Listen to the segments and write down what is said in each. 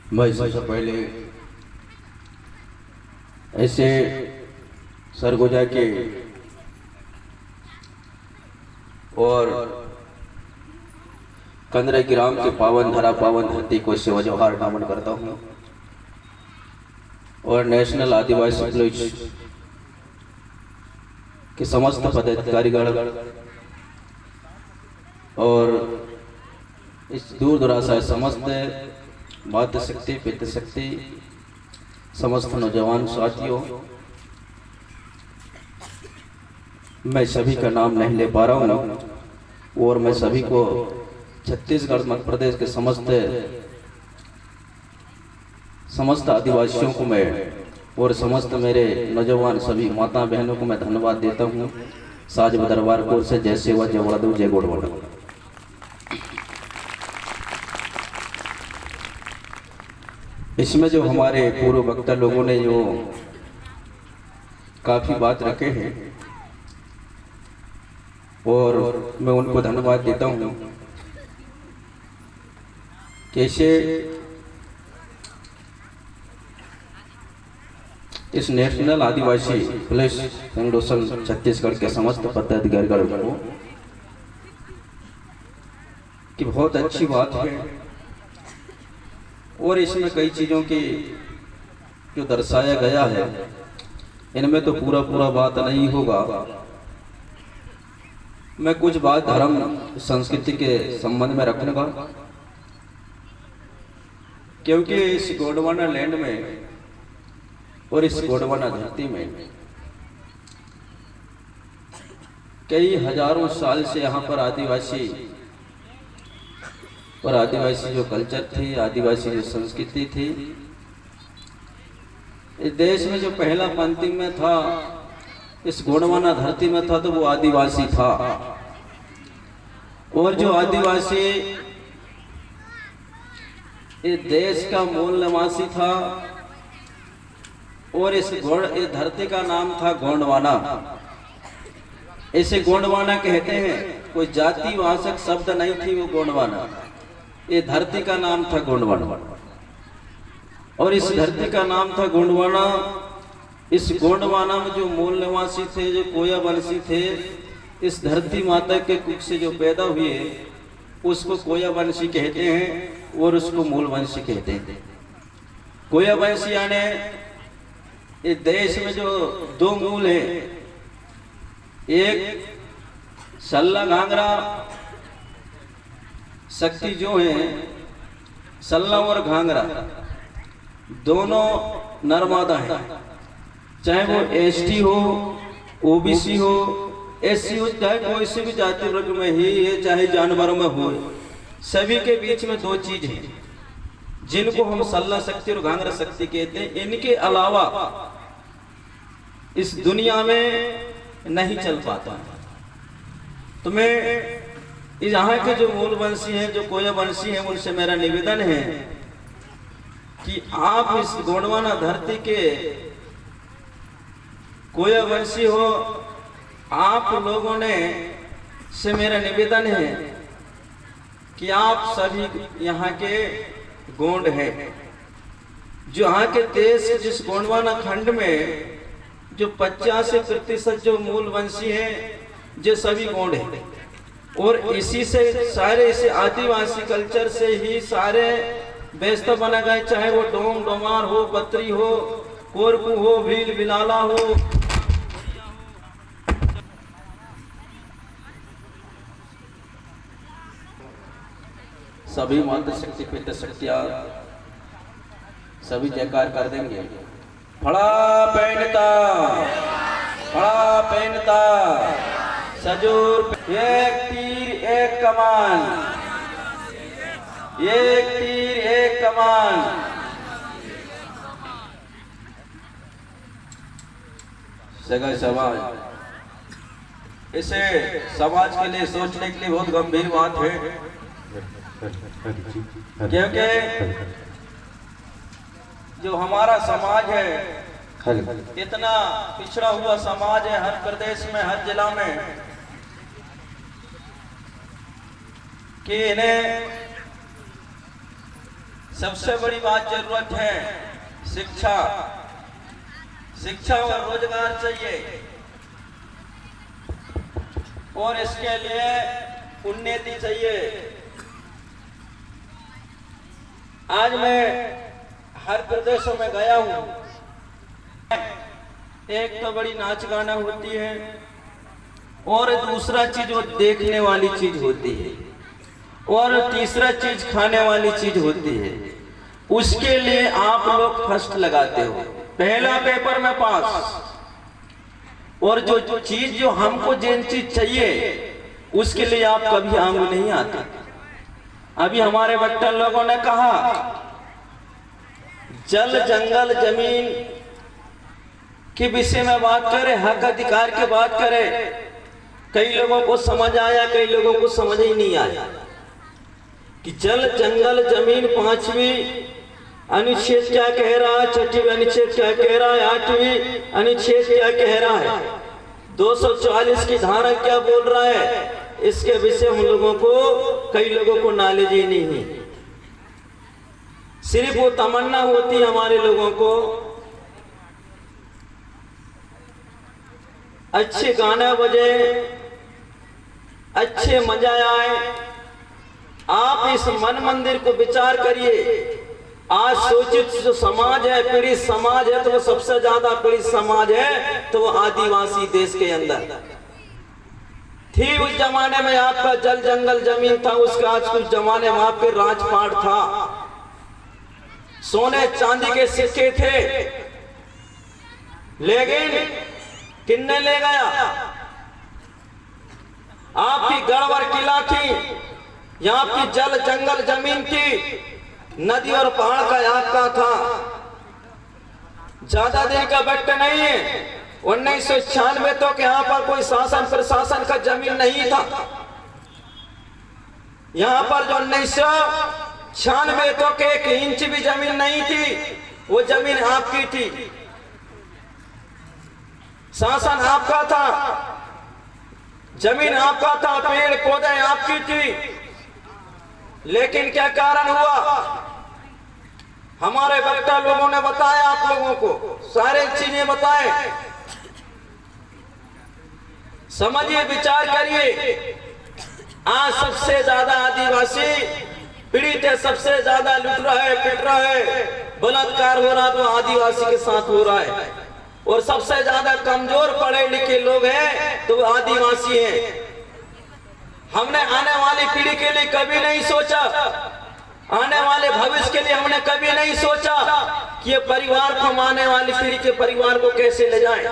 मैं सबसे पहले ऐसे सरगोजा के और कंदरा ग्राम के पावन धरा पावन धरती को सेवा जोहार नमन करता हूँ और नेशनल आदिवासी पुलिस के समस्त पदाधिकारीगण और इस दूर दराज से समस्त मातृ शक्ति पितृ शक्ति समस्त नौजवान साथियों, मैं सभी का नाम नहीं ले पा रहा हूँ और मैं सभी को छत्तीसगढ़ मध्य प्रदेश के समस्त आदिवासियों को मैं और समस्त मेरे नौजवान सभी माता बहनों को मैं धन्यवाद देता हूँ। साज दरबार कोर से जय सेवा जय वड़ादू जय गोड़वाड़ा। इसमें जो हमारे पूर्व वक्ता लोगों ने जो काफी बात रखे हैं और मैं उनको धन्यवाद देता हूँ। कैसे इस नेशनल आदिवासी पुलिस फेडरेशन छत्तीसगढ़ के समस्त पदाधिकारियों को कि बहुत अच्छी बात है और इसमें कई चीज़ों की जो दर्शाया गया है इनमें तो पूरा बात नहीं होगा। मैं कुछ बात धर्म संस्कृति के संबंध में रखूंगा, क्योंकि इस गोंडवाना लैंड में और इस गोंडवाना धरती में कई हजारों साल से यहाँ पर आदिवासी और आदिवासी जो कल्चर थी, आदिवासी जो संस्कृति थी, इस देश में जो पहला पंक्ति में था, इस गोंडवाना धरती में था, तो वो आदिवासी था। और जो आदिवासी इस देश का मूल निवासी था और इस धरती का नाम था गोंडवाना। इसे गोंडवाना कहते हैं, कोई जाति वाचक शब्द नहीं थी वो गोंडवाना, ये धरती का नाम था गोंडवाना। और इस धरती का नाम था गोंडवाना। इस गोंडवाना में जो मूल निवासी थे, जो कोया वंशी थे, इस धरती माता के कुख से जो पैदा हुए उसको कोया वंशी कहते हैं और उसको मूल वंशी कहते हैं। कोया वंशी यानी इस देश में जो दो मूल है, एक सल्ला घाघरा शक्ति जो है, सल्ला और घाघरा दोनों नर्मदा है। चाहे वो एसटी हो, ओबीसी हो, एससी हो, चाहे कोई से भी जाति वर्ग में ही है, चाहे जानवरों में हो, सभी के बीच में दो चीज है जिनको हम सल्ला शक्ति और घाघरा शक्ति कहते हैं। इनके अलावा इस दुनिया में नहीं चल पाता। तो मैं यहाँ के जो मूल वंशी हैं, जो कोया वंशी हैं, उनसे मेरा निवेदन है कि आप इस गोंडवाना धरती के कोया वंशी हो, आप लोगों ने से मेरा निवेदन है कि आप सभी यहाँ के गोंड हैं। जो यहाँ के देश जिस गोंडवाना खंड में जो 85% जो मूल वंशी हैं, जो सभी गोंड हैं। और इसी से सारे इसे आदिवासी कल्चर से ही सारे व्यस्त बना गए, चाहे वो डोम डोमार हो, बत्री हो, कोरकू हो, भील बिलाला हो, सभी मातृ शक्ति पितृ शक्तियां सभी जयकार कर देंगे। फड़ा पहनता सजूर, एक तीर एक कमान, एक तीर एक कमान। सगा समाज, इसे समाज के लिए सोचने के लिए बहुत गंभीर बात है, क्योंकि जो हमारा समाज है इतना पिछड़ा हुआ समाज है, हर प्रदेश में, हर जिला में, कि इन्हें सबसे बड़ी बात जरूरत है शिक्षा। शिक्षा और रोजगार चाहिए और इसके लिए उन्नति चाहिए। आज मैं हर प्रदेशों में गया हूँ, एक तो बड़ी नाच गाना होती है और दूसरा चीज वो देखने वाली चीज होती है और तीसरा चीज खाने वाली चीज होती है। उसके लिए आप लोग फर्स्ट लगाते हो, पहला पेपर में पास। और जो चीज जो हमको जिन चीज चाहिए उसके लिए आप कभी आंग नहीं आते। अभी हमारे बच्चा लोगों ने कहा जल जंगल जमीन के विषय में बात करें, हक अधिकार की बात करें। कई लोगों को समझ आया, कई लोगों को समझ ही नहीं आया कि जल जंगल जमीन 5वीं अनुच्छेद क्या कह रहा है, 6वीं अनुच्छेद क्या कह रहा है, 8वीं अनुच्छेद क्या कह रहा है, 240 की धारा क्या बोल रहा है, इसके विषय हम लोगों को, कई लोगों को नॉलेज ही नहीं है। सिर्फ वो तमन्ना होती हमारे लोगों को अच्छे गाना बजे, अच्छे मजा आए। आप इस मन मंदिर को विचार करिए। आज सोचित जो समाज है, पीड़ित समाज है, तो वो सबसे ज्यादा पीड़ित समाज है तो वो आदिवासी देश के अंदर थी। उस जमाने में आपका जल जंगल जमीन था, उसके आज कुछ जमाने में आपके राजपाट था, सोने चांदी के सिक्के थे, लेकिन किन्ने ले गया? आपकी गढ़वर किला थी, यहाँ की जल जंगल जमीन थी, नदी और पहाड़ का आपका था। ज्यादा दिन का वक्त नहीं है। 1996 तक यहाँ पर कोई शासन प्रशासन का जमीन नहीं था। यहाँ पर जो 1996 तक 1 इंच भी जमीन नहीं थी, वो जमीन आपकी थी, शासन आपका था, जमीन आपका था, पेड़ पौधे आपकी थी। लेकिन क्या कारण हुआ? हमारे वक्ता लोगों ने बताया, आप लोगों को सारे चीजें बताए। समझिए, विचार करिए। आज सबसे ज्यादा आदिवासी पीड़ित है, सबसे ज्यादा लूट रहा है, पिट रहा है, बलात्कार हो रहा तो आदिवासी के साथ हो रहा है। और सबसे ज्यादा कमजोर पढ़े लिखे लोग हैं तो वो आदिवासी हैं। हमने आने वाली पीढ़ी के लिए कभी नहीं सोचा, आने वाले भविष्य के लिए हमने कभी नहीं सोचा कि ये परिवार को, हम आने वाली पीढ़ी के परिवार को कैसे ले जाएं।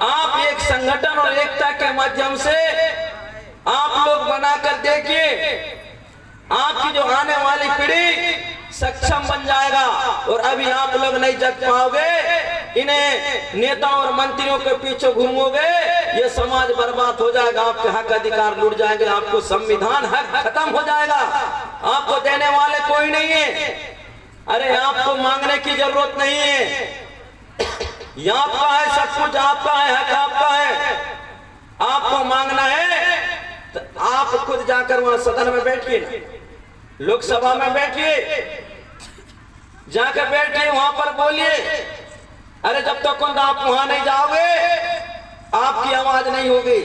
आप एक संगठन और एकता के माध्यम से आप लोग बनाकर देखिए, आपकी जो आने वाली पीढ़ी सक्षम बन जाएगा। और अभी आप लोग नहीं जग पाओगे, इन्हें नेताओं और मंत्रियों के पीछे घूमोगे, ये समाज बर्बाद हो जाएगा, आपके हक अधिकार लूट जाएंगे, आपको संविधान हक खत्म हो जाएगा, आपको देने वाले कोई नहीं है। अरे आपको मांगने की जरूरत नहीं है, ये आपका है, सब कुछ आपका है, हक आपका है। आपको मांगना है तो आप खुद जाकर वहां सदन में बैठिए, लोकसभा में बैठिए, जाकर बैठिए, वहां पर बोलिए। अरे जब तक आप वहां नहीं जाओगे, आपकी आवाज नहीं होगी,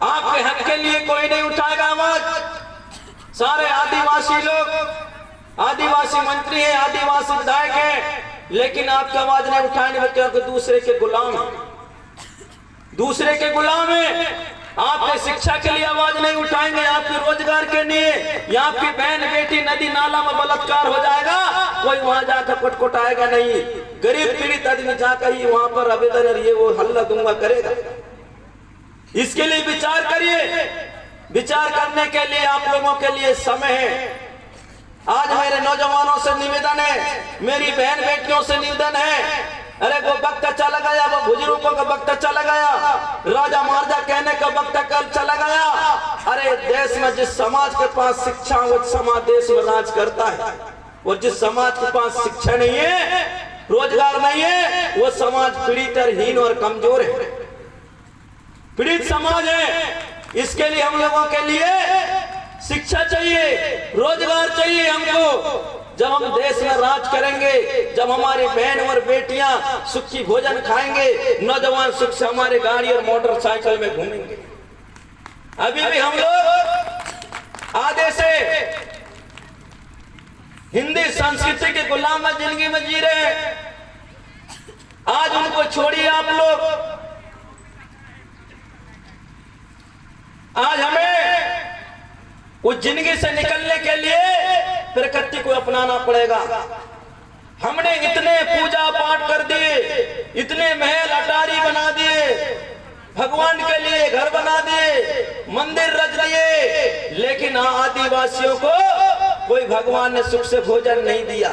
आपके हक के लिए कोई नहीं उठाएगा आवाज। सारे आदिवासी लोग, आदिवासी मंत्री हैं, आदिवासी विधायक हैं, लेकिन आपकी आवाज नहीं उठाएंगे क्योंकि दूसरे के गुलाम, दूसरे के गुलाम है। आपके शिक्षा के लिए आवाज नहीं उठाएंगे, आपके रोजगार के लिए, या आपकी बहन बेटी नदी नाला में बलात्कार हो जाएगा, कोई वहां जाकर कुटकुटाएगा नहीं। गरीब पीड़ित आदमी जाकर ही वहां पर आवेदन ये वो हल्ला दूंगा करेगा। इसके लिए विचार करिए। विचार करने के लिए आप लोगों के लिए समय है। आज मेरे नौजवानों से निवेदन है, मेरी बहन बेटियों से निवेदन है, अरे वो वक्त चला गया, वो बुजुर्गों का वक्त चला गया, राजा महाराजा कहने का वक्त कल चला गया। अरे देश में जिस समाज के पास शिक्षा, वो समाज देश में राज करता है, और जिस समाज के पास शिक्षा नहीं है, रोजगार नहीं है, वो समाज पीड़ित, हीन और कमजोर है, पीड़ित समाज है। इसके लिए हम लोगों के लिए शिक्षा चाहिए, रोजगार चाहिए हमको। जब हम देश में राज करेंगे, जब हमारी बहन और बेटियां सुखी भोजन खाएंगे, नौजवान सुख से हमारे गाड़ी और मोटरसाइकिल में घूमेंगे। अभी भी हम लोग आधे से हिंदी संस्कृति के गुलाम में जिंदगी में जी रहे हैं। आज उनको छोड़िए आप लोग, आज हमें उस जिंदगी से निकलने के लिए प्रकृति को अपनाना पड़ेगा। हमने इतने पूजा पाठ कर दिए, इतने महल अटारी बना दिए, भगवान के लिए घर बना दिए, मंदिर रच दिए, लेकिन आदिवासियों को कोई भगवान ने सुख से भोजन नहीं दिया,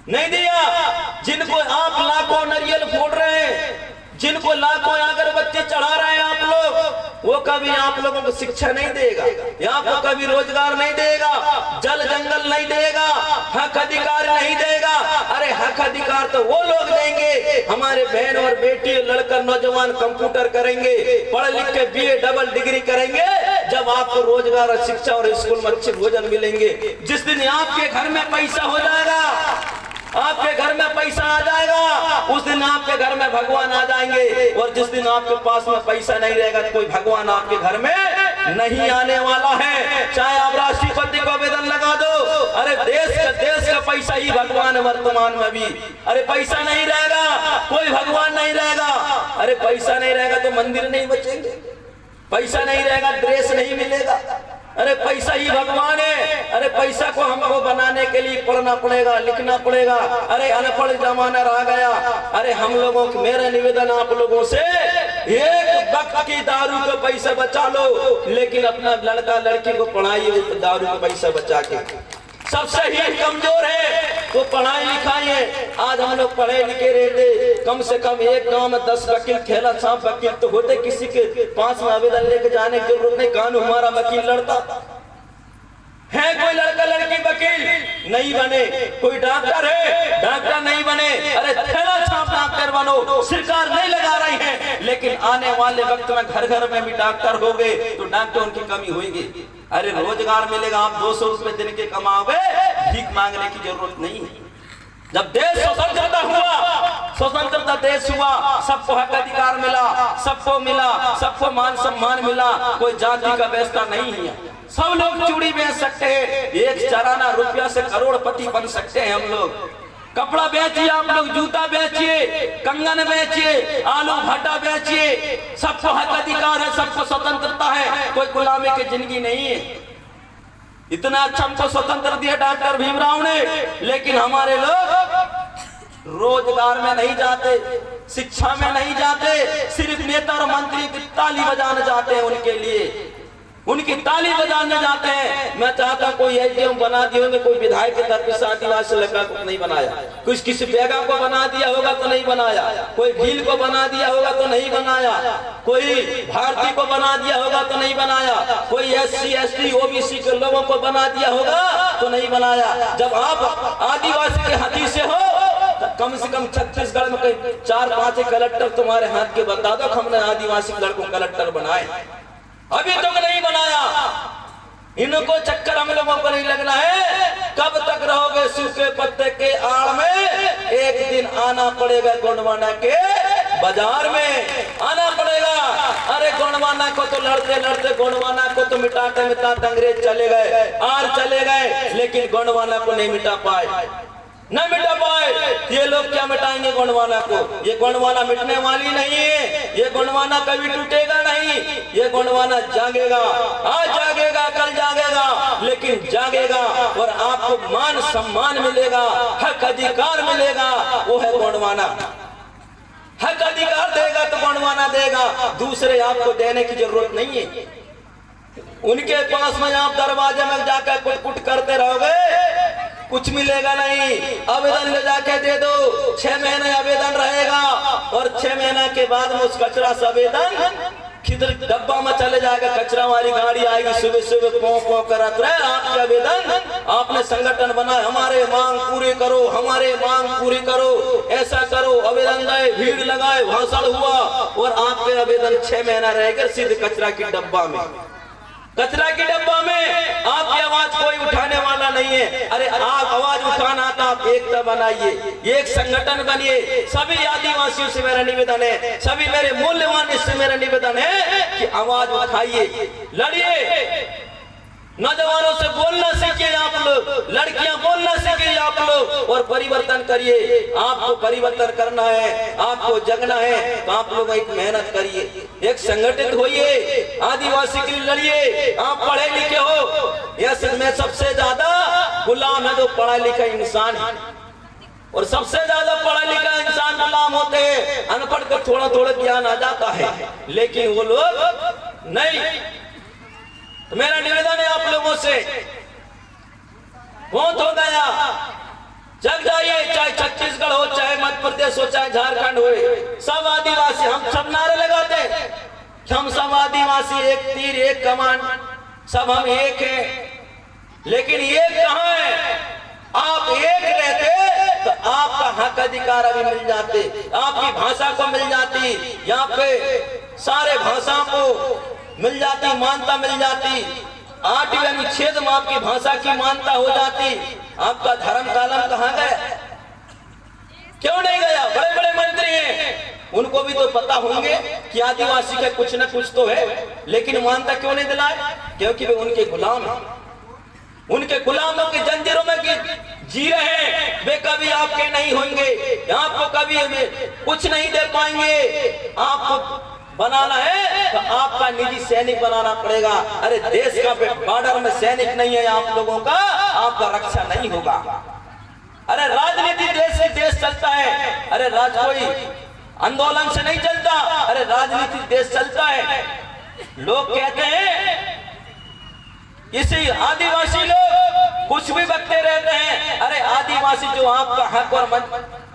नहीं दिया। जिनको आप लाखों नारियल फोड़ रहे हैं, जिनको लाखों अगरबत्ती चढ़ा रहे हैं आप लोग, वो कभी आप लोगों को शिक्षा नहीं देगा, यहाँ को कभी रोजगार नहीं देगा, जल जंगल नहीं देगा, हक अधिकार नहीं देगा। अरे हक अधिकार तो वो लोग देंगे, हमारे बहन और बेटी लड़का नौजवान कंप्यूटर करेंगे, पढ़ लिख के बीए डबल डिग्री करेंगे, जब आपको रोजगार और शिक्षा और स्कूल में अच्छे भोजन मिलेंगे। जिस दिन आपके घर में पैसा हो जाएगा, आपके घर में पैसा आ जाएगा, उस दिन आपके घर में भगवान आ जाएंगे। और जिस दिन आपके पास में पैसा नहीं रहेगा तो कोई भगवान आपके घर में नहीं आने वाला है। चाहे आप राष्ट्रपति को आवेदन लगा दो, अरे देश का पैसा ही भगवान है वर्तमान में भी। अरे पैसा नहीं रहेगा, कोई भगवान नहीं रहेगा। अरे पैसा नहीं रहेगा तो मंदिर नहीं बचेंगे, पैसा नहीं रहेगा ड्रेस नहीं मिलेगा। अरे पैसा ही भगवान है। अरे पैसा को हमको बनाने के लिए पढ़ना पड़ेगा, लिखना पड़ेगा। अरे अनपढ़ जमाना रह गया। अरे हम लोगों को मेरा निवेदन आप लोगों से, एक वक्त की दारू का पैसा बचा लो, लेकिन अपना लड़का लड़की को पढ़ाइए दारू का पैसा बचा के। सबसे ही कमजोर है तो पढ़ाई लिखाई है। आज हम लोग पढ़े लिखे रहते, कम से कम एक गांव में 10 वकील, खेला सांप वकील तो होते, किसी के पास में आवेदन लेके जाने की जरूरत नहीं। कानून हमारा वकील लड़ता है। कोई लड़का लड़की वकील नहीं बने, कोई डॉक्टर है डॉक्टर नहीं बने। अरे खेला सांप डॉक्टर बनो, सरकार नहीं लगा रही है, लेकिन आने वाले वक्त में घर घर में भी डॉक्टर हो गए तो डॉक्टरों की कमी होगी। अरे रोजगार मिलेगा, आप 200 रुपए दिन के कमाओगे, भीख मांगने की जरूरत नहीं है। जब देश स्वतंत्रता हुआ, स्वतंत्रता देश हुआ, सबको हक अधिकार मिला, सबको मिला, सबको मान सम्मान मिला, कोई जाति का व्यवस्था नहीं है। सब लोग चूड़ी बेच सकते हैं, एक चराना रुपया से करोड़पति बन सकते हैं हम लोग। कपड़ा बेचिए आप लोग, जूता बेचिए, कंगन बेचिए, आलू भट्टा बेचिए, सबको हक अधिकार है, सबको स्वतंत्रता है, कोई गुलामी की जिंदगी नहीं है। इतना अच्छा हमको स्वतंत्र दिया डॉक्टर भीमराव ने, लेकिन हमारे लोग रोजगार में नहीं जाते, शिक्षा में नहीं जाते, सिर्फ नेता और मंत्री की ताली बजाने जाते हैं, उनकी ताली बजाने जाते हैं। मैं चाहता कोई एसडीएम बना दिए होंगे, कोई विधायक के तरफ से आदिवासी लड़का को नहीं बनाया, कुछ किसी बेगा को बना दिया होगा तो नहीं बनाया, कोई भील को बना दिया होगा तो नहीं बनाया, कोई भारतीय को बना दिया होगा तो नहीं बनाया, कोई SC ST OBC के लोगों को बना दिया होगा तो नहीं बनाया। जब आप आदिवासी के हाथी से हो, कम से कम छत्तीसगढ़ में 4-5 कलेक्टर तुम्हारे हाथ के बता दो, हमने आदिवासी लड़कों कलेक्टर बनाए, अभी तक नहीं बनाया। इनको चक्कर हम लोगों को नहीं लगना है। कब तक रहोगे सूखे पत्ते के आड़ में? एक दिन आना पड़ेगा गोंडवाना के बाजार में, आना पड़ेगा। अरे गोंडवाना को तो लड़ते लड़ते गोंडवाना को तो मिटाते मिटाते अंग्रेज चले गए, आर चले गए, लेकिन गोंडवाना को नहीं मिटा पाए, नहीं मिटा पाए। ये लोग क्या मिटाएंगे गोंडवाना को? ये गोंडवाना मिटने वाली नहीं है, ये गोंडवाना कभी टूटेगा नहीं। ये गोंडवाना जागेगा, आज जागेगा कल जागेगा, लेकिन जागेगा और आपको मान सम्मान मिलेगा, हक अधिकार मिलेगा, वो है गोंडवाना। हक अधिकार देगा तो गोंडवाना देगा, दूसरे आपको देने की जरूरत नहीं है। उनके पास में आप दरवाजे में जाकर कुट कुट करते रहोगे, कुछ मिलेगा नहीं। आवेदन ले जाके दे दो, 6 महीने आवेदन रहेगा और 6 महीने के बाद में उस कचरा से आवेदन किधर डब्बा में चले जाएगा। कचरा वाली गाड़ी आएगी, सुबह सुबह पौ पौ करत रहे आपके आवेदन। आपने संगठन बनाए, हमारे मांग पूरी करो, हमारे मांग पूरी करो, ऐसा करो, आवेदन गए, भीड़ लगाए, भाषण हुआ और आपके आवेदन 6 महीना रहेगा सीधे कचरा की डब्बा में। कचरा के डब्बा में आपकी आवाज कोई उठाने वाला नहीं है। अरे आप आवाज उठाना तो आप एकता बनाइए, एक संगठन बनिए। सभी आदिवासियों से मेरा निवेदन है, सभी मेरे मूल्यवान इससे मेरा निवेदन है कि आवाज उठाइए, लड़िए। नौजवानों से बोलना सीखिए आप लोग, लड़कियां बोलना सीखिए आप लोग और परिवर्तन करिए। आपको परिवर्तन करना है, आपको जगना है तो आप लोग एक मेहनत करिए, एक संगठित होइए, आदिवासी के लिए लड़िए। आप पढ़े लिखे हो, यह में सबसे ज्यादा गुलाम है जो पढ़ा लिखा इंसान है, और सबसे ज्यादा पढ़ा लिखा इंसान गुलाम होते हैं। अनपढ़ को थोड़ा थोड़ा ज्ञान आ जाता है, लेकिन वो लोग नहीं। तो मेरा निवेदन है आप लोगों से, बहुत हो गया, जग जाइए। चाहे छत्तीसगढ़ हो, चाहे मध्य प्रदेश हो, चाहे झारखंड हो, सब आदिवासी, हम सब नारे लगाते हैं, हम सब आदिवासी, एक तीर एक कमान, सब हम एक हैं। लेकिन एक कहाँ है? आप एक रहते तो आपका हक अधिकार अभी मिल जाते, आपकी भाषा को मिल जाती, यहाँ पे सारे भाषा को मिल जाती, मान्यता मिल जाती। 8वें अनुच्छेद में आपकी भाषा की मान्यता हो जाती। आपका धर्म कालम कहाँ गया? क्यों नहीं गया? बड़े बड़े मंत्री हैं, उनको भी तो पता होंगे कि आदिवासी का कुछ न कुछ तो है, लेकिन मान्यता क्यों नहीं दिलाए? क्योंकि वे उनके गुलाम हैं, उनके गुलामों के जंजीरों में जी रहे हैं। वे कभी आपके नहीं होंगे, आपको कभी कुछ नहीं दे पाएंगे। आपको बनाना है तो आपका निजी सैनिक बनाना पड़ेगा। अरे देश का बॉर्डर में सैनिक नहीं है आप लोगों का, आपका रक्षा नहीं होगा। अरे राजनीति देश से देश चलता है, अरे राज कोई आंदोलन से नहीं चलता, अरे राजनीति देश चलता है। लोग कहते हैं इसी आदिवासी लोग कुछ भी बकते रहते हैं। अरे आदिवासी जो आपका हक और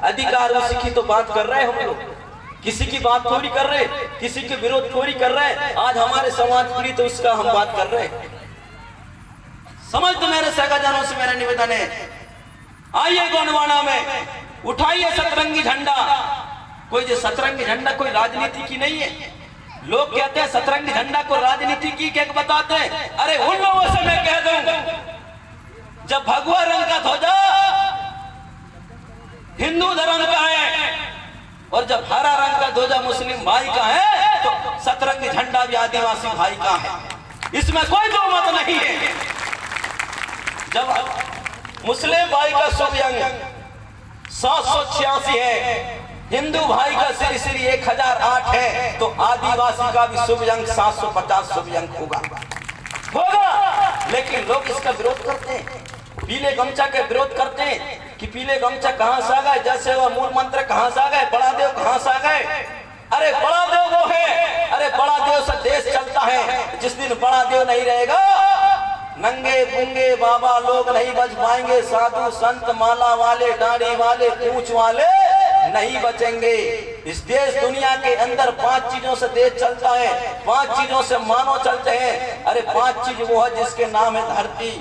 अधिकार उसी की तो बात कर रहे हैं हम लोग, किसी की बात थोड़ी कर रहे, किसी के विरोध थोड़ी कर रहे। आज हमारे समाज पीढ़ी तो उसका हम बात कर रहे हैं। समझ तो मेरे सगाजनों से मेरा निवेदन है, आइए गोंडवाना में उठाइए सतरंगी झंडा। कोई जो सतरंगी झंडा कोई राजनीति की नहीं है। लोग कहते हैं सतरंगी झंडा को राजनीति की क्या बताते हैं। अरे उन लोगों से मैं कह दूं, जब भगवा रंग का ध्वजा हिंदू धर्म का है और जब हरा रंग का ध्वजा मुस्लिम भाई का है, तो सतरंगी झंडा भी आदिवासी भाई का है, इसमें कोई दो मत नहीं है। जब मुस्लिम भाई का शुभ अंक 786 है, हिंदू भाई का श्री 1008 है, तो आदिवासी का भी शुभ अंक 750 शुभ अंक होगा। लेकिन लोग इसका विरोध करते हैं, पीले गमछा के विरोध करते हैं कि पीले गमछा कहां से आ गए, जैसे वह मूल मंत्र कहां से आ गए, बड़ा देव कहां से आ गए। अरे बड़ा देव वो है, अरे बड़ा देव से देश चलता है। जिस दिन बड़ा देव नहीं रहेगा, नंगे पुंगे बाबा लोग नहीं बच पाएंगे, साधु संत माला वाले दाढ़ी वाले पूंछ वाले नहीं बचेंगे। इस देश दुनिया के अंदर 5 चीजों से देश चलता है, 5 चीजों से मानव चलते हैं। अरे 5 चीज वो है जिसके नाम है धरती,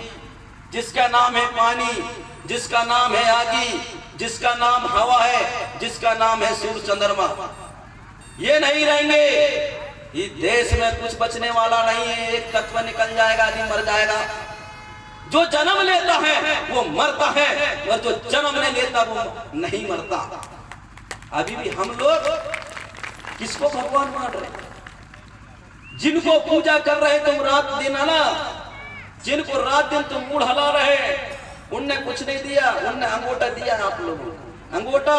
जिसका नाम है पानी, जिसका नाम है आगी, जिसका नाम हवा है, जिसका नाम है सूर्य चंद्रमा। ये नहीं रहेंगे, इस देश में कुछ बचने वाला नहीं है। एक तत्व निकल जाएगा, आदमी मर जाएगा। जो जन्म लेता है वो मरता है, और जो जन्म नहीं लेता वो नहीं मरता। अभी भी हम लोग किसको भगवान मान रहे हैं? जिनको पूजा कर रहे तुम रात दिन ना, जिनको रात दिन तुम मुड़ हला रहे, उनने कुछ नहीं दिया, उनने अंगूठा दिया आप लोगों को। अंगूठा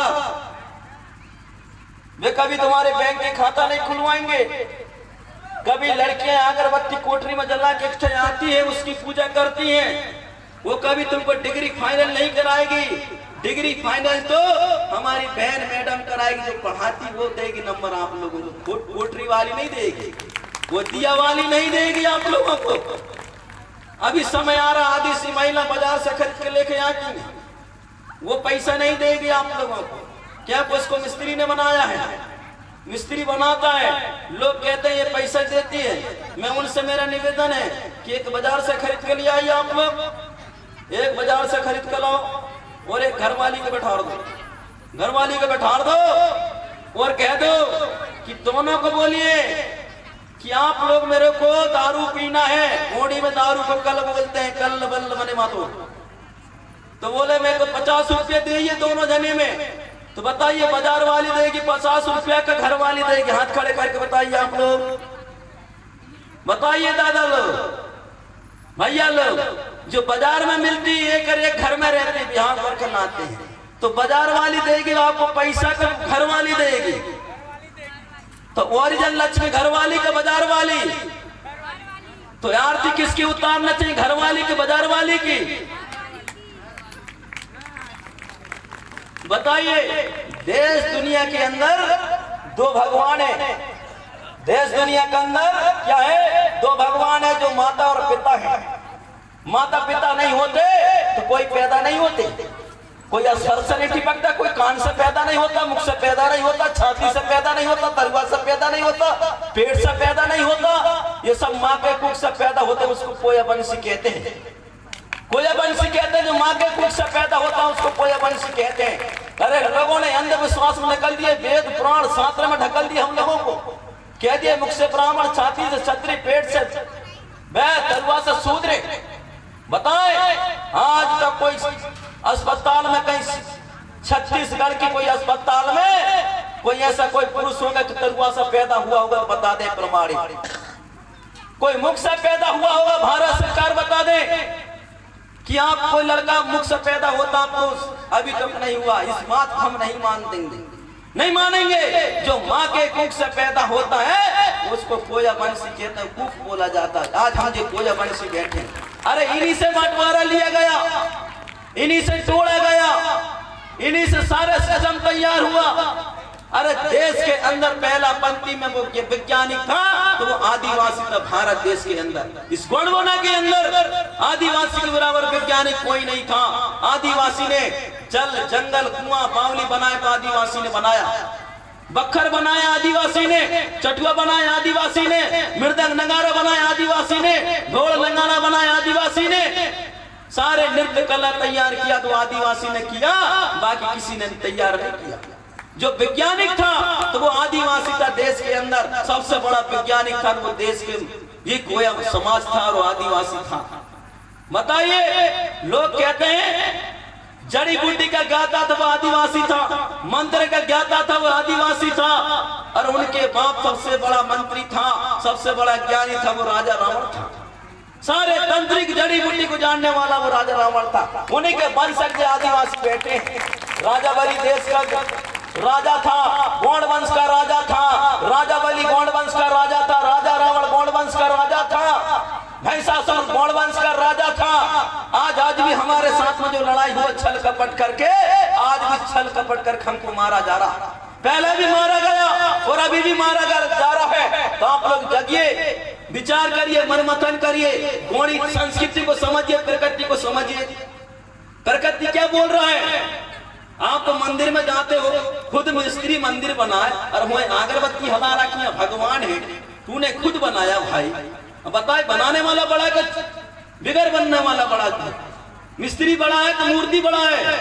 वे कभी तुम्हारे बैंक के खाता नहीं खुलवाएंगे, कभी लड़कियां अगरबत्ती कोठरी में जला के आती है, उसकी पूजा करती हैं। वो कभी तुमको डिग्री फाइनल नहीं कराएगी। डिग्री फाइनल तो हमारी बहन मैडम कराएगी, जो पढ़ाती वो देगी नंबर आप लोगों को। कोठरी वाली नहीं देगी, वो दिया वाली नहीं देगी आप लोगों को। अभी समय आ रहा, आधी सी महिला बाजार से खरीद के लेके आती है, वो पैसा नहीं देगी आप लोगों को। क्या उसको मिस्त्री ने बनाया है? मिस्त्री बनाता है, लोग कहते हैं ये पैसा देती है। मैं उनसे मेरा निवेदन है कि एक बाजार से खरीद के ले आइए आप लोग, एक बाजार से खरीद कर लाओ और एक घरवाली को बैठा दो, घरवाली को बैठा दो और कह दो कि दोनों को बोलिए कि आप लोग मेरे को दारू पीना है, घोड़ी में दारू को कल बोलते हैं, कल बल मने मातो। तो बोले मेरे को 50 रुपये दीजिए दोनों जने में। तो बताइए बाजार वाली देगी 50 रुपया का घर वाली देगी? हाथ खड़े करके बताइए आप लोग, बताइए दादा लोग, भैया लोग। जो बाजार में मिलती है एक घर में रहते हैं, बिहार भर कर लाते हैं, तो बाजार वाली देगी आपको पैसा का, घर वाली देगी। तो ओरिजिनल लक्ष्मी घर वाली का बाजार वाली? तो आरती किसकी उतारना चाहिए, घर वाली की बाजार वाली की? बताइए। देश दुनिया के अंदर दो भगवान है। देश दुनिया के अंदर क्या है? दो भगवान है, जो माता और पिता है। माता पिता नहीं होते तो कोई पैदा नहीं होते। कोई स्पर्श से नहीं चिपकता, कोई कान से पैदा नहीं होता, मुख से पैदा नहीं होता, छाती से पैदा नहीं होता, तलवा से पैदा नहीं होता, पेट से पैदा नहीं होता। ये सब माँ के कुख से पैदा होते, उसको कोया वंशी कहते हैं। कोया वंशी कहते हैं, जो माँ के कुख से पैदा होता है उसको कोया वंशी कहते हैं। अरे लोगों ने अंधविश्वास में ढकल दिए, वेद पुराण शास्त्र में ढकल दिए हम लोगों को। कह दिए मुख से ब्राह्मण, छाती से क्षत्रिय, पेट से वैश्य, तलवा से शूद्र। बताएं आज तक कोई अस्पताल में, कहीं छत्तीसगढ़ की कोई अस्पताल में कोई ऐसा कोई पुरुष होगा कि तलवा से पैदा हुआ होगा? बता दे प्रमाणित। कोई मुख से पैदा हुआ होगा? भारत सरकार बता दे कि आप कोई लड़का मुख से पैदा होता पुरुष अभी तक नहीं हुआ। इस बात हम नहीं मानते, नहीं मानेंगे। जो माँ के कुख से पैदा होता है उसको कोया वंशी कहते हैं, कुख बोला जाता है। आज हम जो कोया वंशी बैठे, अरे इन्हीं से बंटवारा लिया गया, इन्हीं से तोड़ा गया, इन्हीं से सारे सिस्टम तैयार हुआ। अरे देश के अंदर पहला पंक्ति में वो वैज्ञानिक था तो वो आदिवासी था। भारत देश के अंदर, इस गोंडवाना के अंदर आदिवासी के बराबर वैज्ञानिक कोई नहीं था। आदिवासी ने जल, जंगल, कुआं, बावली बनाया तो आदिवासी ने बनाया। बखर बनाया आदिवासी ने, चटुआ बनाया आदिवासी ने, मृदंग नगारा बनाया आदिवासी ने, ढोल नगारा बनाया आदिवासी ने। सारे नृत्य कला तैयार किया तो आदिवासी ने किया, बाकी किसी ने तैयार नहीं किया। जो वैज्ञानिक था तो वो आदिवासी था। देश के अंदर सबसे बड़ा वैज्ञानिक था, वो देश के ये कोया समाज था और आदिवासी था। बताइए, लोग कहते हैं जड़ी बूटी का ज्ञाता था वो आदिवासी था, मंत्र का ज्ञाता था वो आदिवासी था, और उनके बाप सबसे बड़ा मंत्री था, सबसे बड़ा ज्ञानी था वो राजा रावण था। सारे तंत्रिक जड़ी बूटी को जानने वाला वो राजा रावण था। उन्हीं के वंशज के आदिवासी बेटे हैं। राजा बलि देश का राजा था, गौड़ वंश का राजा था। राजा बलि गौड़ वंश का राजा था, राजा रावण गौड़ वंश का राजा था, महिषासुर गौड़ वंश का राजा था। आज भी हमारे साथ में जो लड़ाई हुआ छल कपट करके, आज भी छल कपट करके हमको मारा जा रहा। पहले भी मारा गया और अभी भी मारा जा रहा है। तो आप लोग जगिए, विचार करिए, मनमथन करिए, गौड़ी संस्कृति को समझिए, प्रकृति को समझिए। प्रकृति क्या बोल रहा है? आप तो मंदिर में जाते हो, खुद मिस्त्री मंदिर बनाए और वही अगरबत्ती हला रखी है, भगवान है, तूने खुद बनाया भाई। बताए बनाने वाला बड़ा है, बिगड़ बनने वाला बड़ा है। मिस्त्री बड़ा है तो मूर्ति बड़ा है,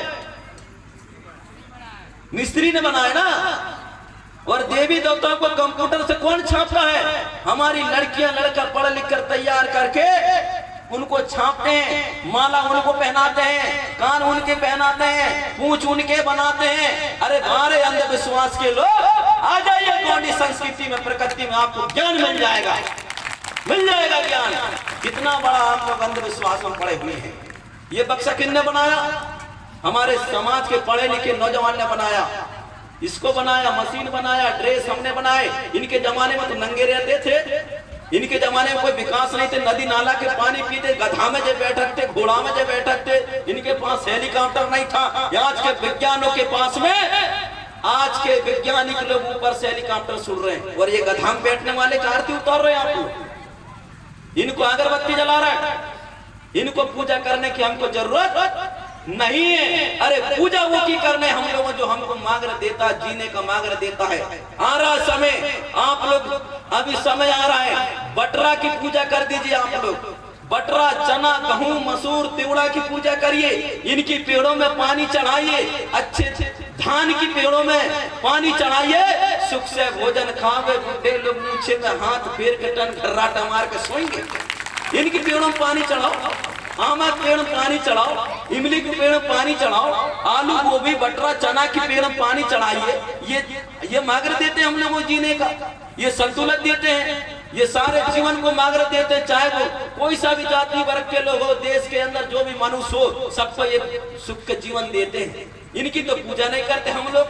मिस्त्री ने बनाया ना। और देवी देवताओं को कंप्यूटर से कौन छापता है? हमारी लड़कियां लड़का पढ़ लिख कर तैयार करके उनको छापते हैं, माला उनको पहनाते हैं, कान उनके पहनाते हैं, पूंछ उनके बनाते हैं। अरे हमारे अंधविश्वास के लोग आ जाइए गौड़ी संस्कृति में, प्रकृति में, आपको ज्ञान मिल जाएगा, मिल जाएगा ज्ञान। कितना बड़ा आप लोग अंधविश्वास में पड़े हुए हैं। ये बक्सा किसने बनाया? हमारे समाज के पढ़े लिखे नौजवान ने बनाया। इसको बनाया, मशीन बनाया, ड्रेस हमने बनाए। इनके जमाने में तो नंगे रहते थे, इनके जमाने में कोई विकास नहीं थे, नदी नाला के पानी पीते, गधा में जो बैठक थे, घोड़ा में जो बैठक थे, इनके पास हेलीकॉप्टर नहीं था। आज के विज्ञानों के पास में, आज के वैज्ञानिक लोग ऊपर से हेलीकॉप्टर सुन रहे हैं और ये गधा में बैठने वाले का आरती उतार रहे हैं आप लोग। इनको अगरबत्ती जला रहे हैं, इनको पूजा करने की हमको जरूरत नहीं है। अरे पूजा वो की करने हम लोगों जो हमको मार्ग देता, जीने का मार्ग देता है। आ रहा समय, आप लोग अभी समय आ रहा है, बटरा की पूजा कर दीजिए आप लोग। बटरा, चना, गेहूं, मसूर, तिवड़ा की पूजा करिए। इनकी पेड़ों में पानी चढ़ाइए, अच्छे धान की पेड़ों में पानी चढ़ाइए, सुख से भोजन खावे, बूढ़े लोग मूछे में हाथ फेर के टन घर्राटा मार के सोएंगे। इनकी पेड़ों में पानी चढ़ाओ, आम के पेड़ में पानी चढ़ाओ, इमली के पेड़ में पानी चढ़ाओ, आलू गोभी बटरा चना की पेड़ में पानी चढ़ाइए। ये मार्ग देते हैं हम लोगों को जीने का, ये संतुलन देते हैं, ये सारे जीवन को मार्ग देते हैं। चाहे वो कोई सा भी जाति वर्ग के लोग हो, देश के अंदर जो भी मनुष्य हो, सबको ये सुख के जीवन देते हैं। इनकी तो पूजा नहीं करते हम लोग,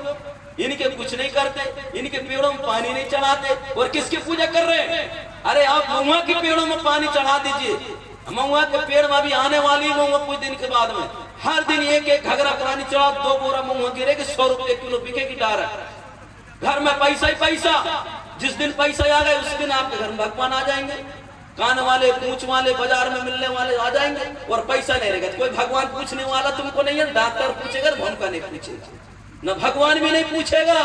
इनके कुछ नहीं करते, इनके पेड़ों में पानी नहीं चढ़ाते। और किसकी पूजा कर रहे हैं? अरे आप महुआ के पेड़ों में पानी चढ़ा दीजिए। महुआ के पेड़ में अभी आने वाली महुआ कुछ दिन के बाद में हर दिन एक एक घगरा पानी चढ़ाओ, 2 बोरा महुआ गिरेगी, 100 रुपए किलो बिकेगी डायरेक्ट। घर में पैसा ही पैसा, जिस दिन पैसा आ गए उस दिन आपके घर में भगवान आ जाएंगे, कान वाले पूछ वाले बाजार में मिलने वाले आ जाएंगे। और पैसा नहीं रहेगा कोई भगवान पूछने वाला तुमको नहीं है, डॉक्टर पूछेगा, भूमिका नहीं पूछेगा, न भगवान भी नहीं पूछेगा।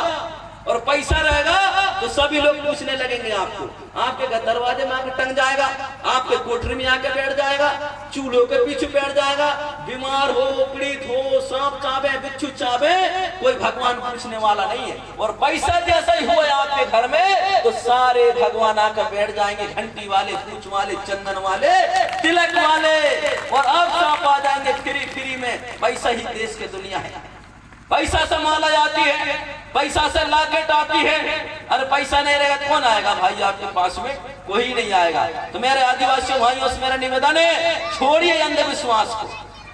और पैसा रहेगा तो सभी लोग पूछने लगेंगे आपको, आपके घर दरवाजे में आके टंग जाएगा, आपके कोठरी में आके बैठ जाएगा, चूल्हों के पीछे बैठ जाएगा। बीमार हो, पीड़ित हो, सांप चाबे बिच्छू चाबे, कोई भगवान पूछने वाला नहीं है। और पैसा जैसा ही हुआ आपके घर में तो सारे भगवान आकर बैठ जाएंगे, घंटी वाले, पूछ वाले, चंदन वाले, तिलक वाले। और अब सांप आ जाएंगे फ्री फ्री में। पैसा ही देश की दुनिया है, पैसा से माला आती है, पैसा से लाकेट आती है। अरे पैसा नहीं रहेगा कौन आएगा भाई आपके पास में? कोई नहीं आएगा। तो मेरे आदिवासी भाइयों से मेरा निवेदन है, छोड़िए अंधविश्वास को,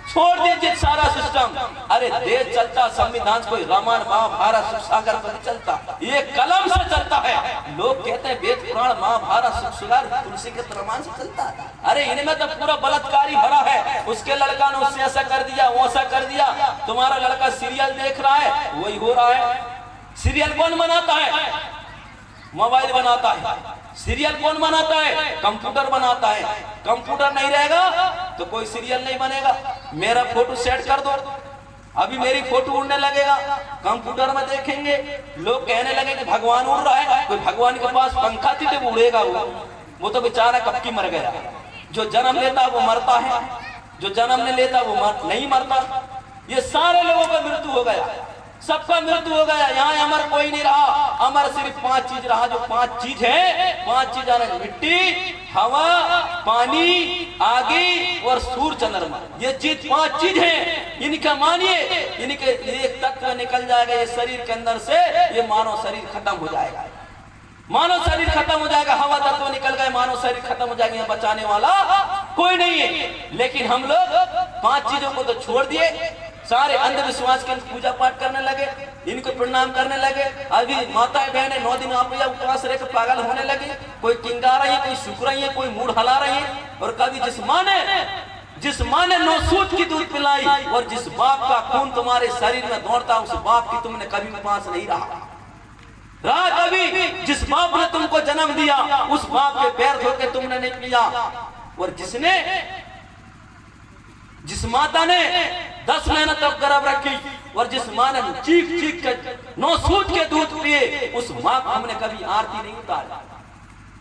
छोड़ दीजिए सारा सिस्टम। अरे देश चलता संविधान कोई रामायण महाभारत सागर पर नहीं चलता, ये कलम से चलता है। लोग कहते हैं वेद पुराण महाभारत सुगार तुलसी के प्रमाण से चलता है। अरे इनमें तो पूरा बलात्कारी भरा है, उसके लड़का ने उससे ऐसा कर दिया, वो ऐसा कर दिया। तुम्हारा लड़का सीरियल देख रहा है, वही हो रहा है। सीरियल कौन बनाता है? मोबाइल बनाता है। सीरियल कौन बनाता है? कंप्यूटर बनाता है। कंप्यूटर नहीं रहेगा तो कोई सीरियल नहीं बनेगा। मेरा फोटो सेट कर दो, अभी मेरी फोटो उड़ने लगेगा, कंप्यूटर में देखेंगे, लोग कहने लगे कि भगवान उड़ रहा है। कोई भगवान के पास पंखा थी तो उड़ेगा वो तो बेचारा कब की मर गया। जो जन्म लेता वो मरता है, जो जन्म नहीं लेता वो नहीं मरता। ये सारे लोगों का मृत्यु हो गया, सबका मृत्यु हो गया। यहाँ अमर कोई नहीं रहा, अमर सिर्फ 5 चीज रहा। जो 5 चीज है, 5 चीज है, मिट्टी, हवा, पानी, आगी और सूर्य चंद्रमा। ये चीज 5 चीज है। इनका मानिए, इनके एक तत्व निकल जाएगा ये शरीर के अंदर से, ये मानव शरीर खत्म हो जाएगा। मानव शरीर खत्म हो जाएगा, हवा तत्व निकल गए, मानव शरीर खत्म हो जाएगा। बचाने वाला कोई नहीं है। लेकिन हम लोग 5 चीजों को तो छोड़ दिए, सारे अंधविश्वास के पूजा पाठ करने लगे, इनको प्रणाम करने लगे। अभी माताएं बहनें 9 दिन आप उपवास रह के पागल होने लगी। कोई किंगा रही है, कोई सुख रही है, कोई मूड हला रही है। और कभी जिस माँ ने 9 सूद की दूध पिलाई और जिस बाप का खून तुम्हारे शरीर में दौड़ता, उस बाप की तुमने कभी उपवास नहीं रहा। कभी जिस बाप ने तुमको जन्म दिया, उस बाप के पैर धो के तुमने नहीं पिया। और जिस माता ने 10 महीने तक गर्भ रखी और जिस माँ ने चीख चीख कर 9 सूद के दूध पिए, उस माँ को हमने कभी आरती नहीं उतारी।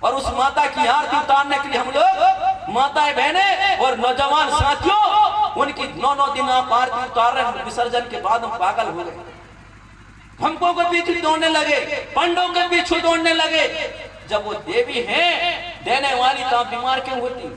और उस माता की आरती उतारने के लिए हम लोग माताएं बहनें और नौजवान साथियों, उनकी 9 दिन आप आरती उतार रहे हैं। विसर्जन के बाद हम पागल हो गए, हमको के पीछे दौड़ने लगे, पंडों के पीछे दौड़ने लगे। जब वो देवी है देने वाली, तो आप बीमार क्यों होती,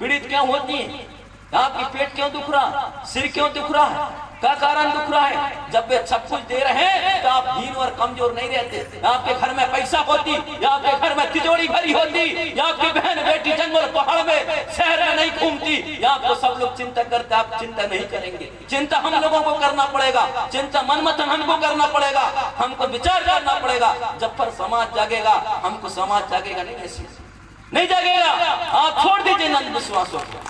पीड़ित क्यों होती है? आपकी पेट क्यों दुख रहा, सिर क्यों दुख रहा है, क्या कारण दुख रहा है? जब वे सब कुछ दे रहे हैं तो आप दीन और कमजोर नहीं रहते। आपके घर में पैसा होती, या आपके घर में तिजोरी भरी होती, या आपकी बहन बेटी जंगल पहाड़ में शहर में नहीं घूमती, या आपको सब लोग चिंता करते, आप चिंता नहीं करेंगे। चिंता हम लोगों को करना पड़ेगा, चिंता मनमथन हमको करना पड़ेगा, हमको विचार करना पड़ेगा। जब पर समाज जागेगा, हमको समाज जागेगा नहीं जागेगा। आप छोड़ दीजिए अंधविश्वासों को।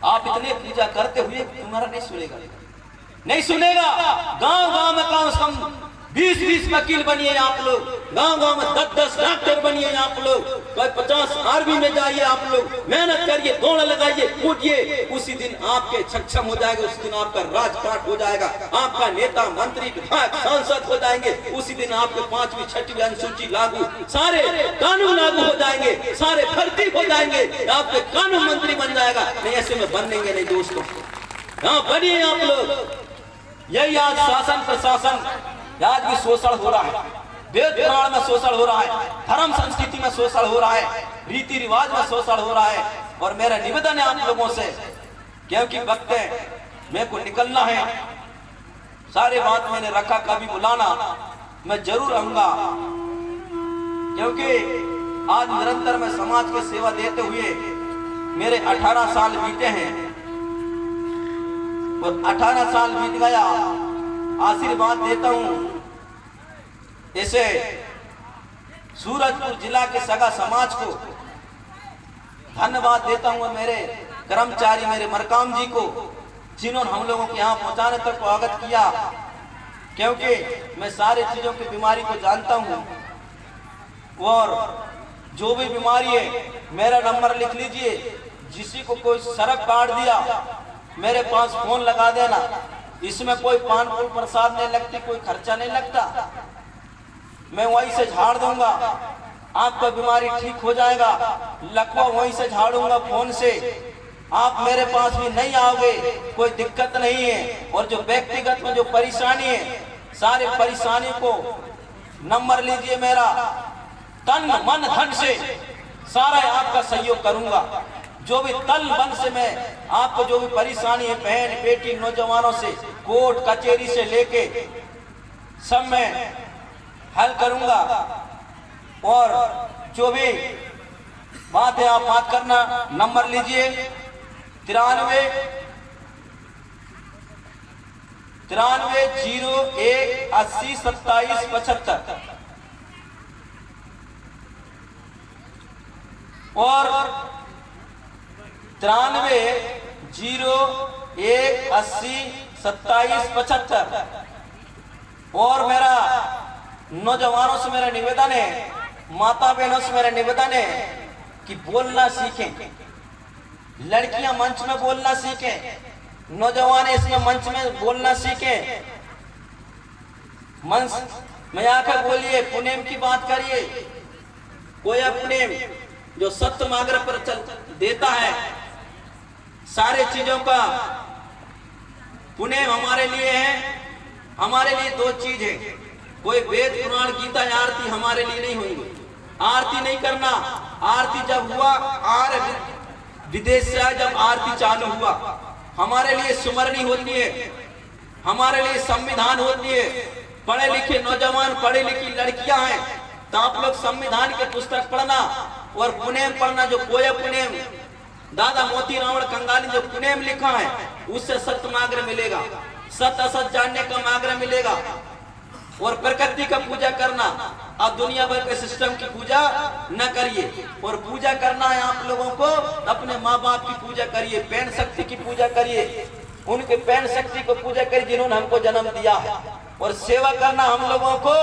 आप इतने पूजा करते हुए तुम्हारा नहीं सुनेगा। गांव में कम से कम 20 वकील बनिए आप लोग, गांव में 10 डॉक्टर बनिए आप लोग, कोई 50 आर्मी में जाइए आप लोग, मेहनत करिए, दौड़ लगाइए, कूदिए। उसी दिन आपके सक्षम हो जाएगा, उसी दिन आपका राजपाट हो जाएगा, आपका नेता मंत्री विधायक सांसद हो जाएंगे। उसी दिन आपके 5वीं 6वीं अनुसूची लागू, सारे कानून लागू हो जाएंगे, सारे भर्ती हो जाएंगे, आपके कानून मंत्री बन जाएगा। नहीं ऐसे में बनेंगे नहीं दोस्तों। हाँ बनिए आप लोग। यही आज शासन प्रशासन आज भी शोषण हो रहा है, वेद पुराण में शोषण हो रहा है, धर्म संस्कृति में शोषण हो रहा है, रीति रिवाज में शोषण हो रहा है। और मेरा निवेदन है आप लोगों से, क्योंकि वक्त है, मेरे को निकलना है, सारे बात मैंने रखा, कभी बुलाना मैं जरूर आऊंगा, क्योंकि आज निरंतर मैं समाज की सेवा देते हुए मेरे 18 साल बीते हैं और 18 साल बीत गया। आशीर्वाद देता हूं ऐसे सूरजपुर जिला के सगा समाज को धन्यवाद देता हूं, और मेरे कर्मचारी मेरे मरकाम जी को, जिन्होंने हम लोगों को यहाँ पहुंचाने तक स्वागत किया, क्योंकि मैं सारी चीजों की बीमारी को जानता हूं। और जो भी बीमारी है मेरा नंबर लिख लीजिए, जिसी को कोई सड़क काट दिया मेरे पास फोन लगा देना, इसमें कोई पान फूल प्रसाद नहीं लगती, कोई खर्चा नहीं लगता, मैं वहीं से झाड़ दूंगा, आपका बीमारी ठीक हो जाएगा, लकवा वहीं से झाड़ूंगा फोन से, आप मेरे पास भी नहीं आओगे, कोई दिक्कत नहीं है। और जो व्यक्तिगत में जो परेशानी है, सारे परेशानी को नंबर लीजिए मेरा, तन मन धन से सारा आपका सहयोग करूंगा। जो भी तन मन से मैं आपको जो भी परेशानी है, बहन बेटी नौजवानों से, कोर्ट कचहरी से लेके सब मैं हल करूंगा। और जो भी बात है आप बात करना, नंबर लीजिए 93 01 80 27 75 और 93 01 80 27 75। और मेरा नौजवानों से मेरा निवेदन है, माता बहनों से मेरा निवेदन है कि बोलना सीखें, लड़कियां मंच में बोलना सीखें, नौजवान इसमें मंच में बोलना सीखें, मंच में आकर बोलिए, पुनेम की बात करिए, कोई पुनेम जो सत्य मार्ग पर चल देता है, सारे चीजों का पुनेम हमारे लिए है। हमारे लिए दो चीज है, कोई वेद पुराण गीता आरती हमारे लिए नहीं होगी, आरती नहीं करना, आरती जब हुआ विदेश से जब आरती चालू हुआ, हमारे लिए सुमरनी होती है, हमारे लिए संविधान होती है। पढ़े लिखे नौजवान, पढ़े लिखी लड़कियां हैं, तो आप लोग संविधान के पुस्तक पढ़ना और पुनेम पढ़ना, जो कोया पुनेम दादा मोती रावण कंगाली जो पुनेम लिखा है, उससे सत्य मार्ग मिलेगा, सत्य असत जानने का मार्ग मिलेगा। और प्रकृति का पूजा करना, अब दुनिया भर के सिस्टम की पूजा न करिए, और पूजा करना है आप लोगों को, अपने माँ बाप की पूजा करिए, पैन शक्ति की पूजा करिए, उनके पैन शक्ति को पूजा करिए जिन्होंने हमको जन्म दिया है। और सेवा करना हम लोगों को,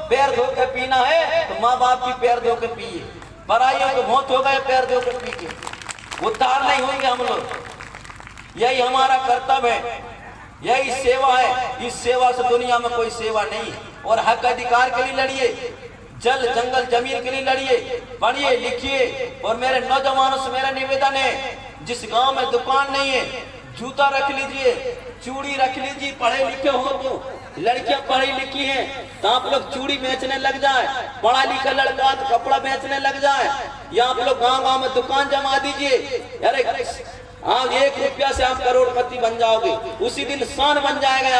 पैर धो के पीना है तो माँ बाप की पैर धो के पिए, पराइयों को बहुत हो गए पैर धो के पी के, उद्धार नहीं होंगे हम लोग। यही हमारा कर्तव्य है, यही सेवा है, इस सेवा से दुनिया में कोई सेवा नहीं है। और हक अधिकार के लिए लड़िए, जल जंगल जमीन के लिए लड़िए, पढ़िए लिखिए। और मेरे नौजवानों से मेरा निवेदन है, जिस गांव में दुकान नहीं है, जूता रख लीजिए, चूड़ी रख लीजिए, पढ़े लिखे हो तो, लड़कियां पढ़ी लिखी हैं तो आप लोग चूड़ी बेचने लग जाए, पढ़ा लिखा लड़का तो कपड़ा बेचने लग जाए, या आप लोग गांव गांव में दुकान जमा दीजिए। अरे आप 1 रुपया से आप करोड़पति बन जाओगे, उसी दिन शान बन जाएगा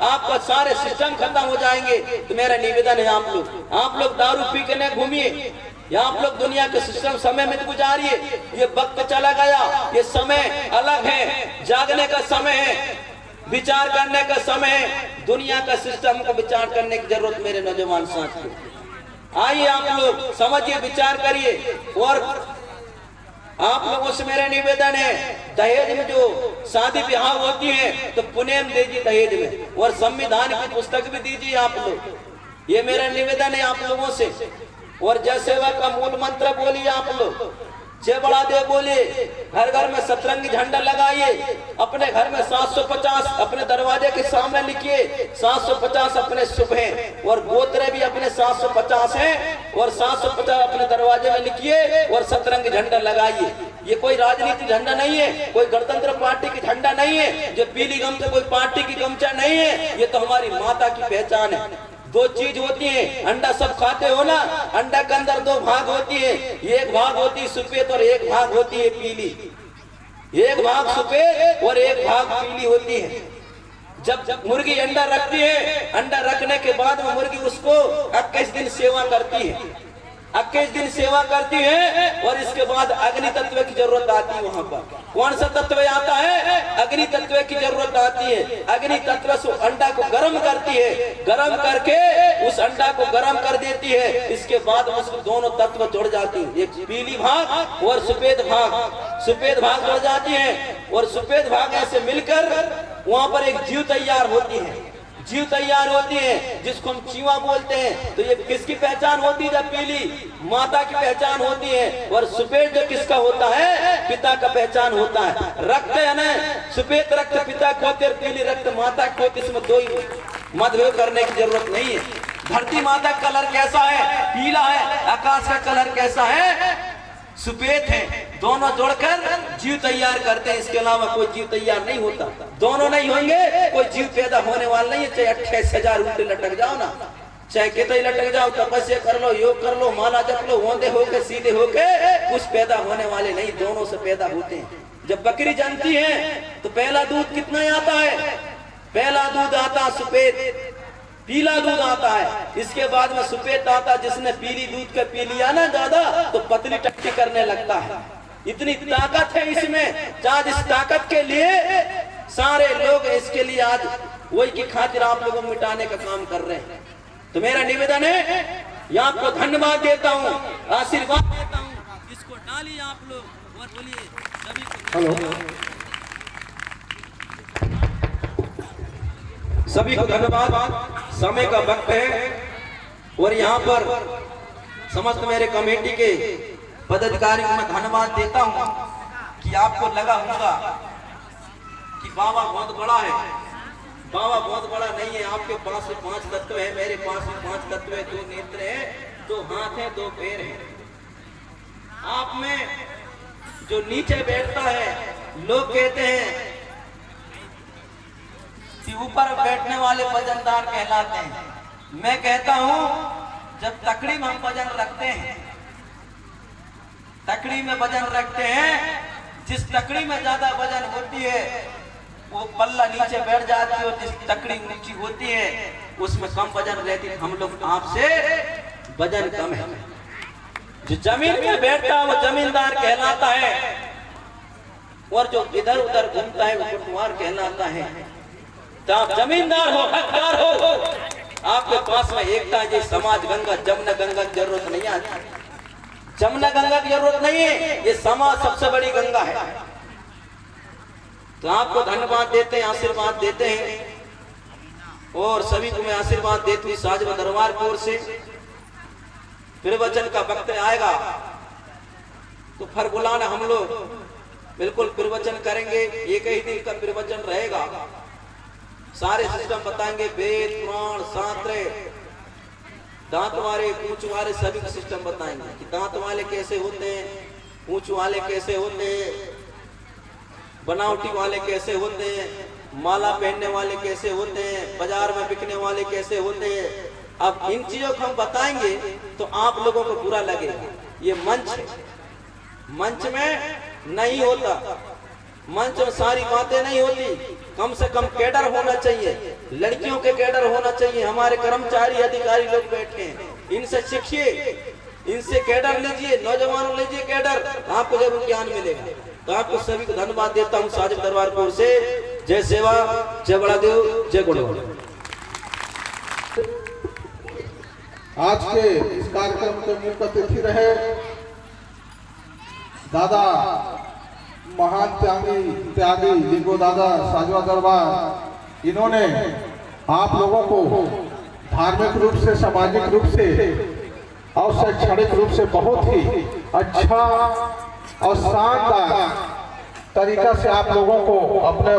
आपका सारे सिस्टम खत्म हो जाएंगे। तो मेरा निवेदन है आप लोग दारू पी के न घूमिए, या आप लोग दुनिया के सिस्टम समय में गुजारिए। ये वक्त चला गया, ये समय अलग है, जागने का समय है, विचार करने का समय है, दुनिया का सिस्टम को विचार करने की जरूरत मेरे नौजवान साथियों। आइए आप लोग समझिए, विचार करिए। और आप लोगों से मेरा निवेदन है, दहेज में जो शादी ब्याह होती है तो पुनेम दीजिए दहेज में, और संविधान की पुस्तक भी दीजिए आप लोग। ये मेरा निवेदन है आप लोगों से। और जय सेवा का मूल मंत्र बोलिए आप लोग, जय बड़ा दे बोलिए, घर घर में सतरंगी झंडा लगाइए, अपने घर में 750 अपने दरवाजे के सामने लिखिए, 750 अपने शुभ हैं, और गोत्र भी अपने 750 हैं, और 750 अपने दरवाजे में लिखिए और सतरंगी झंडा लगाइए। ये कोई राजनीतिक झंडा नहीं है, कोई गणतंत्र पार्टी की झंडा नहीं है, जो पीली गमछा कोई पार्टी की गमछा नहीं है, ये तो हमारी माता की पहचान है। दो चीज होती है, अंडा सब खाते हो ना, अंडा के अंदर दो भाग होती है, एक भाग होती है सफेद और एक भाग होती है पीली। एक भाग सफेद और एक भाग पीली होती है। जब मुर्गी अंडा रखती है, अंडा रखने के बाद में मुर्गी उसको 21 दिन सेवा करती है, 21 दिन सेवा करती है और इसके बाद अग्नि तत्व की जरूरत आती है। वहां पर कौन सा तत्व आता है? अग्नि तत्व की जरूरत आती है। अग्नि तत्व से अंडा को गर्म करती है, गर्म करके उस अंडा को गर्म कर देती है। इसके बाद उसको दोनों तत्व जुड़ जाती है, एक पीली भाग और सफेद भाग, सफेद भाग जुड़ जाती है और सफेद भाग ऐसे मिलकर वहां पर एक जीव तैयार होती है, जीव तैयार होती है जिसको हम चीवा बोलते हैं। तो ये किसकी पहचान होती है? जब पीली माता की पहचान होती है और सफेद जो किसका होता है? पिता का पहचान होता है। रक्त है ना, सफेद रक्त पिता को होते और पीली रक्त माता को होती, इसमें दो मतभेद करने की जरूरत नहीं है। धरती माता का कलर कैसा है? पीला है। आकाश का कलर कैसा है? सफेद है। दोनों जोड़कर जीव तैयार करते हैं, इसके अलावा कोई जीव तैयार नहीं होता। दोनों नहीं होंगे कोई जीव पैदा होने वाला नहीं है। चाहे 28,000 उल्टे लटक जाओ ना, चाहे कितने लटक जाओ, तपस्या कर लो, योग कर लो, माला जप लो, औंधे होके सीधे होके, कुछ पैदा होने वाले नहीं, दोनों से पैदा होते हैं। जब बकरी जन्मती है तो पहला दूध कितना आता है? पहला दूध आता सफेद, पीला दूध आता है। इसके बाद में सफेद आता, जिसने पीली दूध का पी लिया ना ज्यादा तो पतली टट्टी करने लगता है। इतनी ताकत है इसमें। आज इस ताकत के लिए सारे लोग इसके लिए आज वही की खातिर आप लोगों को मिटाने का काम कर रहे हैं। तो मेरा निवेदन है, यहाँ आपको धन्यवाद देता हूँ, आशीर्वाद देता हूँ। इसको डालिए आप लोग और बोलिए सभी को हेलो, सभी को धन्यवाद। समय का वक्त है और यहाँ पर समस्त मेरे कमेटी के पदाधिकारियों को मैं धन्यवाद देता हूँ कि आपको लगा होगा कि बाबा बहुत बड़ा है। बाबा बहुत बड़ा नहीं है। आपके पास 5 तत्व है, मेरे पास भी 5 तत्व है, 2 नेत्र है, 2 हाथ है, 2 पैर है। आप में जो नीचे बैठता है, लोग कहते हैं कि ऊपर बैठने वाले वजनदार कहलाते हैं। मैं कहता हूं जब तकड़ी में हम वजन रखते हैं, तकड़ी में वजन रखते हैं, जिस तकड़ी में ज्यादा वजन होती है वो पल्ला नीचे बैठ जाती है और जिस तकड़ी ऊंची होती है उसमें कम वजन रहती है। हम लोग आपसे वजन कम है। जो जमीन में बैठता है वो जमींदार कहलाता है और जो इधर उधर घूमता है वो पटवार कहलाता है। तो आप जमींदार हो, हकदार हो, आपके पास में एकता है। समाज गंगा, जमुना गंगा की जरूरत नहीं आती, जमुना गंगा की जरूरत नहीं है, ये समाज सबसे बड़ी गंगा है। तो आपको धन्यवाद देते हैं, आशीर्वाद देते हैं और सभी को मैं आशीर्वाद देती हूँ साजवा दरबार की ओर से। प्रवचन का वक्त आएगा तो फिर बुलाना, हम लोग बिल्कुल प्रवचन करेंगे। एक ही दिन का प्रवचन रहेगा, सारे सिस्टम बताएंगे, वेद पुराण शास्त्र, दांत वाले पूंछ वाले सभी का सिस्टम बताएंगे कि दांत वाले कैसे होते हैं, पूंछ वाले कैसे होते हैं, बनावटी वाले कैसे होते हैं, माला पहनने वाले कैसे होते हैं, बाजार में बिकने वाले कैसे होते हैं। अब इन चीजों को हम बताएंगे तो आप लोगों को बुरा लगेगा। ये मंच है, मंच में नहीं होता, मंच में सारी बातें नहीं होती। कम से कम कैडर होना चाहिए, लड़कियों के कैडर होना चाहिए। हमारे कर्मचारी अधिकारी लोग बैठे हैं, इनसे सीखिए, इनसे कैडर लीजिए, नौजवान लीजिए कैडर, आपको जरूर ज्ञान मिलेगा। तो आपको सभी को धन्यवाद देता हूँ साजिब दरबार की ओर से। जय सेवा, जय बड़ादेव, जय गुणवान। आज के इस कार्यक्रम के मुख्य अतिथि रहे दादा महान त्यागी लिंगो दादा साजवा दरबार। इन्होंने आप लोगों को धार्मिक रूप से, सामाजिक रूप से और शैक्षणिक रूप से बहुत ही अच्छा और शानदार तरीका से आप लोगों को अपने